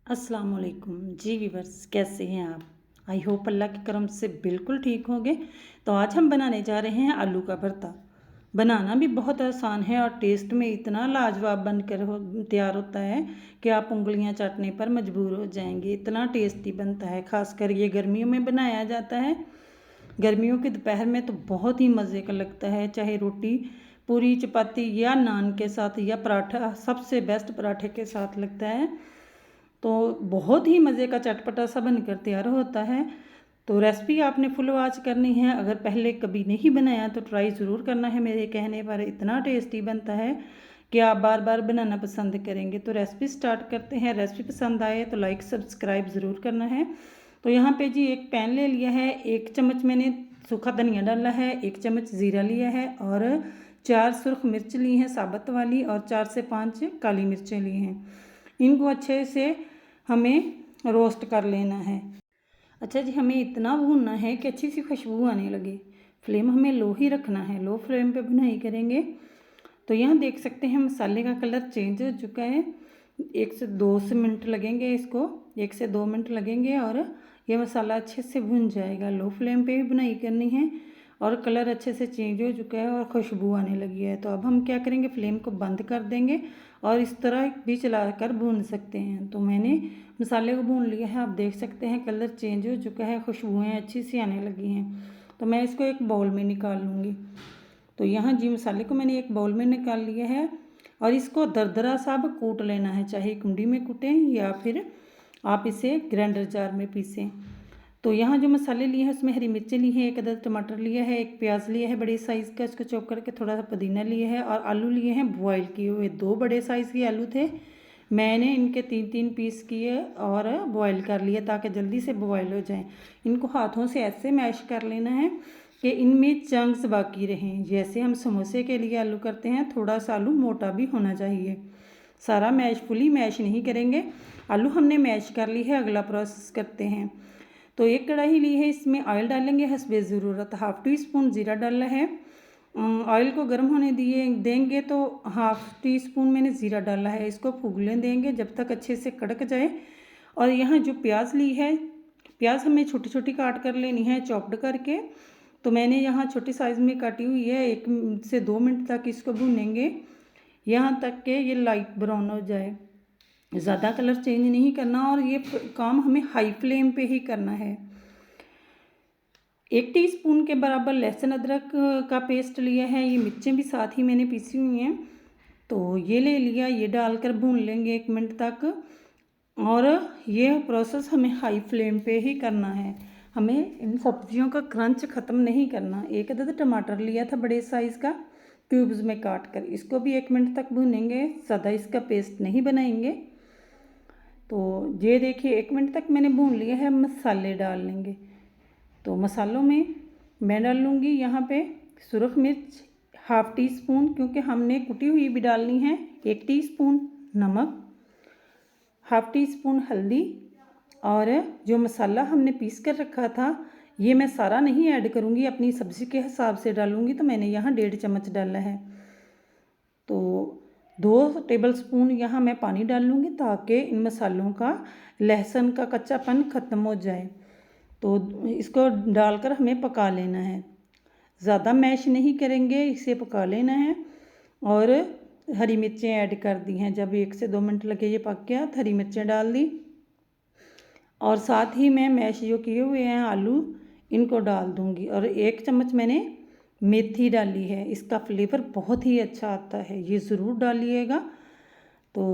अस्सलाम वालेकुम जी वीवर्स, कैसे हैं आप? आई होप अल्लाह के करम से बिल्कुल ठीक होंगे। तो आज हम बनाने जा रहे हैं आलू का भरता। बनाना भी बहुत आसान है और टेस्ट में इतना लाजवाब बनकर तैयार होता है कि आप उंगलियां चाटने पर मजबूर हो जाएंगे। इतना टेस्टी बनता है, खासकर ये गर्मियों में बनाया जाता है। गर्मियों की दोपहर में तो बहुत ही मज़े का लगता है, चाहे रोटी पूरी चपाती या नान के साथ या पराठा, सबसे बेस्ट पराठे के साथ लगता है। तो बहुत ही मज़े का चटपटा सा बनकर तैयार होता है। तो रेसिपी आपने फुल वॉच करनी है। अगर पहले कभी नहीं बनाया तो ट्राई ज़रूर करना है। मेरे कहने पर इतना टेस्टी बनता है कि आप बार बार बनाना पसंद करेंगे। तो रेसिपी स्टार्ट करते हैं। रेसिपी पसंद आए तो लाइक सब्सक्राइब ज़रूर करना है। तो यहाँ पे जी एक पैन ले लिया है, 1 चम्मच मैंने सूखा धनिया डाला है, 1 चम्मच ज़ीरा लिया है और 4 सुरख मिर्च ली हैं साबुत वाली और 4 से 5 काली मिर्चें ली हैं। इनको अच्छे से हमें रोस्ट कर लेना है। अच्छा जी, हमें इतना भूनना है कि अच्छी सी खुशबू आने लगे। फ्लेम हमें लो ही रखना है, लो फ्लेम पे भुनाई करेंगे। तो यहाँ देख सकते हैं मसाले का कलर चेंज हो चुका है। 1 से 2 मिनट लगेंगे इसको, 1 से 2 मिनट लगेंगे और ये मसाला अच्छे से भुन जाएगा। लो फ्लेम पे ही भुनाई करनी है और कलर अच्छे से चेंज हो चुका है और खुशबू आने लगी है। तो अब हम क्या करेंगे, फ्लेम को बंद कर देंगे और इस तरह भी चलाकर भून सकते हैं। तो मैंने मसाले को भून लिया है। आप देख सकते हैं कलर चेंज हो चुका है, खुशबुएँ अच्छी सी आने लगी हैं। तो मैं इसको एक बाउल में निकाल लूँगी। तो यहाँ जी मसाले को मैंने एक बाउल में निकाल लिया है और इसको दरदरा सा अब कूट लेना है। चाहे कुंडी में कूटें या फिर आप इसे ग्राइंडर जार में पीसें। तो यहाँ जो मसाले लिए हैं उसमें हरी मिर्चें ली हैं, 1 अदद टमाटर लिया है, 1 प्याज लिया है बड़े साइज़ का, इसको चॉप करके थोड़ा सा पुदीना लिया है और आलू लिए हैं बॉयल किए हुए। 2 बड़े साइज़ के आलू थे, मैंने इनके 3-3 पीस किए और बॉयल कर लिए ताकि जल्दी से बॉयल हो जाएं। इनको हाथों से ऐसे मैश कर लेना है कि इनमें चंक्स बाकी रहें। जैसे हम समोसे के लिए आलू करते हैं, थोड़ा सा आलू मोटा भी होना चाहिए। सारा मैश फुली मैश नहीं करेंगे। आलू हमने मैश कर ली है, अगला प्रोसेस करते हैं। तो एक कढ़ाई ली है, इसमें ऑयल डालेंगे हस्बे ज़रूरत। 1/2 टी स्पून जीरा डाला है। ऑयल को गर्म होने देंगे तो 1/2 टी स्पून मैंने ज़ीरा डाला है। इसको फूलने देंगे जब तक अच्छे से कड़क जाए। और यहाँ जो प्याज ली है, प्याज हमें छोटी छोटी काट कर लेनी है चॉप्ड करके। तो मैंने यहाँ छोटी साइज़ में काटी हुई है। 1 से 2 मिनट तक इसको भूनेंगे, यहाँ तक कि ये लाइट ब्राउन हो जाए। ज़्यादा कलर चेंज नहीं करना और ये काम हमें हाई फ्लेम पे ही करना है। 1 टीस्पून के बराबर लहसुन अदरक का पेस्ट लिया है। ये मिर्चें भी साथ ही मैंने पीसी हुई हैं, तो ये ले लिया। ये डालकर भून लेंगे 1 मिनट तक और ये प्रोसेस हमें हाई फ्लेम पे ही करना है। हमें इन सब्जियों का क्रंच ख़त्म नहीं करना। 1 अदद टमाटर लिया था बड़े साइज़ का, क्यूब्स में काट कर, इसको भी 1 मिनट तक भूनेंगे। ज़्यादा इसका पेस्ट नहीं बनाएंगे। तो ये देखिए 1 मिनट तक मैंने भून लिया है। मसाले डाल लेंगे। तो मसालों में मैं डाल लूँगी यहाँ पे सुरख मिर्च 1/2 टी स्पून, क्योंकि हमने कुटी हुई भी डालनी है। 1 टीस्पून नमक, 1/2 टी स्पून हल्दी और जो मसाला हमने पीस कर रखा था ये मैं सारा नहीं ऐड करूँगी, अपनी सब्ज़ी के हिसाब से डालूँगी। तो मैंने यहाँ 1.5 चम्मच डाला है। तो 2 टेबलस्पून यहाँ मैं पानी डाल लूँगी ताकि इन मसालों का लहसुन का कच्चापन ख़त्म हो जाए। तो इसको डालकर हमें पका लेना है, ज़्यादा मैश नहीं करेंगे, इसे पका लेना है। और हरी मिर्चें ऐड कर दी हैं। जब 1 से 2 मिनट लगे ये पक गया तो हरी मिर्चें डाल दी और साथ ही मैं मैश जो किए हुए हैं आलू इनको डाल दूँगी। और 1 चम्मच मैंने मेथी डाली है, इसका फ्लेवर बहुत ही अच्छा आता है, ये ज़रूर डालिएगा। तो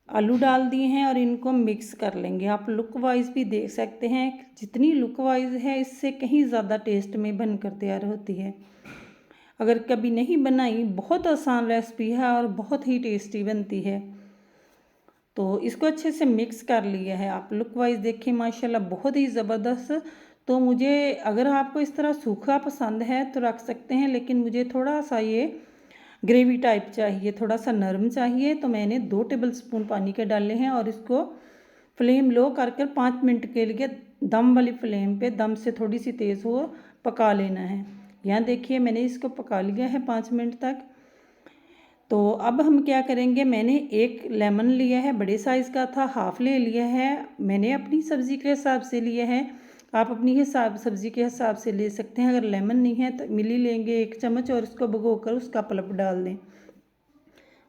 आलू डाल दिए हैं और इनको मिक्स कर लेंगे। आप लुक वाइज भी देख सकते हैं, जितनी लुक वाइज है इससे कहीं ज़्यादा टेस्ट में बनकर तैयार होती है। अगर कभी नहीं बनाई, बहुत आसान रेसिपी है और बहुत ही टेस्टी बनती है। तो इसको अच्छे से मिक्स कर लिया है। आप लुक वाइज देखें, माशाल्लाह बहुत ही ज़बरदस्त। तो मुझे, अगर आपको इस तरह सूखा पसंद है तो रख सकते हैं, लेकिन मुझे थोड़ा सा ये ग्रेवी टाइप चाहिए, थोड़ा सा नरम चाहिए। तो मैंने 2 टेबलस्पून पानी के डाले हैं और इसको फ्लेम लो कर 5 मिनट के लिए दम वाली फ्लेम पे, दम से थोड़ी सी तेज़ हो, पका लेना है। यहाँ देखिए मैंने इसको पका लिया है 5 मिनट तक। तो अब हम क्या करेंगे, मैंने एक लेमन लिया है, बड़े साइज़ का था, हाफ़ ले लिया है। मैंने अपनी सब्ज़ी के हिसाब से लिया है, आप अपनी सब्ज़ी के हिसाब से ले सकते हैं। अगर लेमन नहीं है तो इमली लेंगे 1 चम्मच और इसको भिगोकर उसका पल्प डाल दें।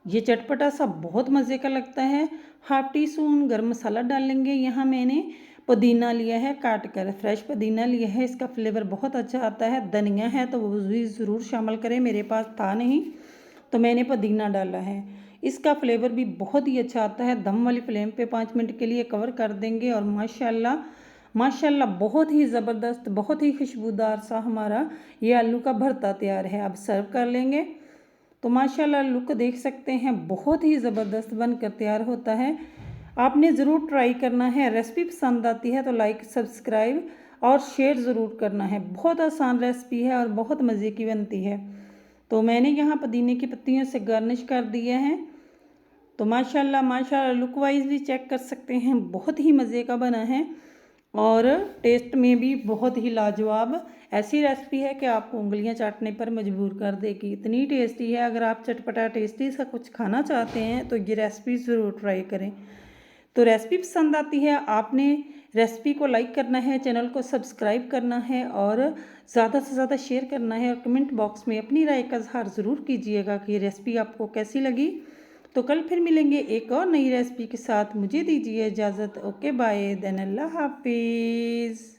ये चटपटा सा बहुत मज़े का लगता है। हाफ़ टी स्पून गरम मसाला डाल लेंगे। यहाँ मैंने पुदीना लिया है काट कर, फ्रेश पुदीना लिया है, इसका फ्लेवर बहुत अच्छा आता है। धनिया है तो वो भी ज़रूर शामिल करें, मेरे पास था नहीं तो मैंने पुदीना डाला है। इसका फ्लेवर भी बहुत ही अच्छा आता है। दम वाली फ्लेम पे 5 मिनट के लिए कवर कर देंगे और माशाल्लाह माशाल्लाह बहुत ही ज़बरदस्त, बहुत ही खुशबूदार सा हमारा ये आलू का भरता तैयार है। अब सर्व कर लेंगे। तो माशाल्लाह लुक देख सकते हैं, बहुत ही ज़बरदस्त बनकर तैयार होता है। आपने ज़रूर ट्राई करना है। रेसिपी पसंद आती है तो लाइक, सब्सक्राइब और शेयर ज़रूर करना है। बहुत आसान रेसिपी है और बहुत मज़े की बनती है। तो मैंने यहाँ पुदीने की पत्तियों से गार्निश कर दिया है। तो माशाल्लाह माशाल्लाह लुक वाइज भी चेक कर सकते हैं, बहुत ही मज़े का बना है और टेस्ट में भी बहुत ही लाजवाब। ऐसी रेसिपी है कि आपको उंगलियां चाटने पर मजबूर कर देगी, इतनी टेस्टी है। अगर आप चटपटा टेस्टी सा कुछ खाना चाहते हैं तो ये रेसिपी ज़रूर ट्राई करें। तो रेसिपी पसंद आती है, आपने रेसिपी को लाइक करना है, चैनल को सब्सक्राइब करना है और ज़्यादा से ज़्यादा शेयर करना है और कमेंट बॉक्स में अपनी राय का इज़हार ज़रूर कीजिएगा कि ये रेसिपी आपको कैसी लगी। तो कल फिर मिलेंगे एक और नई रेसिपी के साथ। मुझे दीजिए इजाज़त। ओके बाय, देन अल्लाह हाफिज़।